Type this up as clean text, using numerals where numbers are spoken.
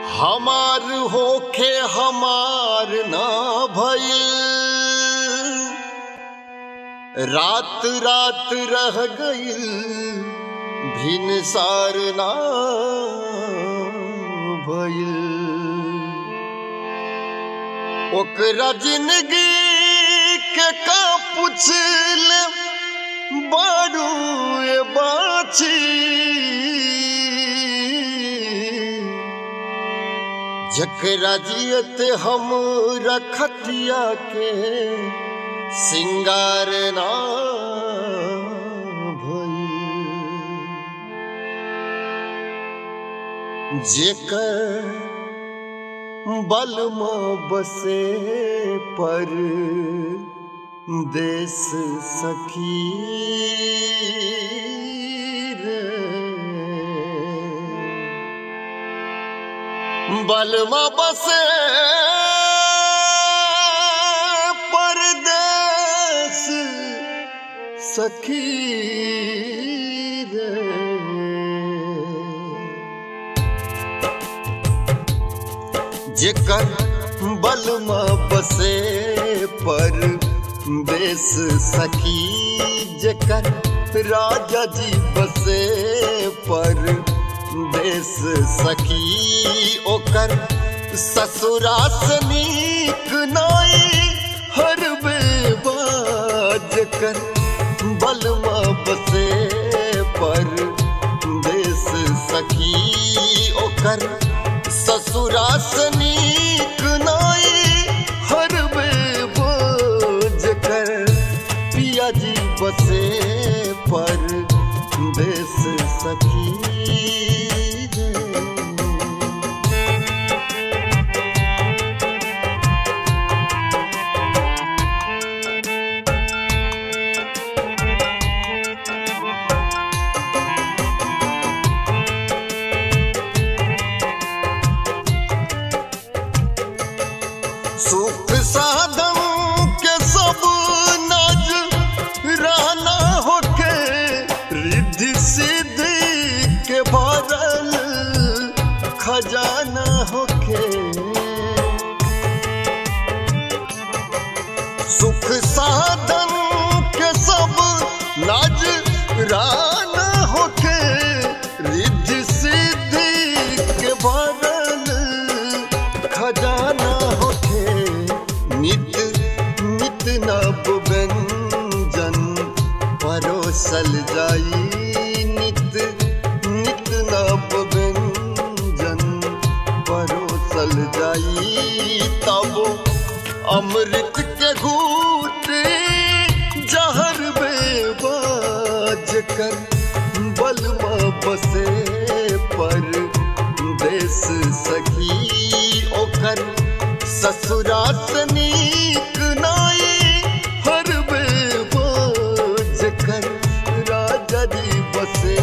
हमार होखे हमार ना भइल, रात रात रह गइल भिनसार ना भइल। ओकरा जिंदगी के का पुछल बारू ए बाची, जकरा जियत हम रखतिया के सिंगार ना भइल। जेकर बलमा बसे पर देश सखी बलमा बसे परदेस सखी रे। जेकर बलमा बसे परदेस सखी, जेकर राजा जी बसे पर देश सखी, ओकर ससुरा से नीक नाई हर बेबाज कर। बलमा बसे पर देश सखी, ओकर ससुरा से नीक नाई हर बेबाज कर। पिया जी बसे पर देश सखी, सुख साधन के सब नाज रहना होके, रिद्धि सिद्धि के भरल खजाना होके। सुख साधन के सब नाज रहना होके, रिद्धि सिद्धि के भरल खजाना होके। नित नित नव व्यंजन परोसल जाई, नित नित नव व्यंजन परोसल जाई। तब अमृत के घूट जहर बेबाज कर। बलमा बसे पर देश सखी, ओकर ससुरा से नीक नाई हर बेबाज कर। राजा जी बसे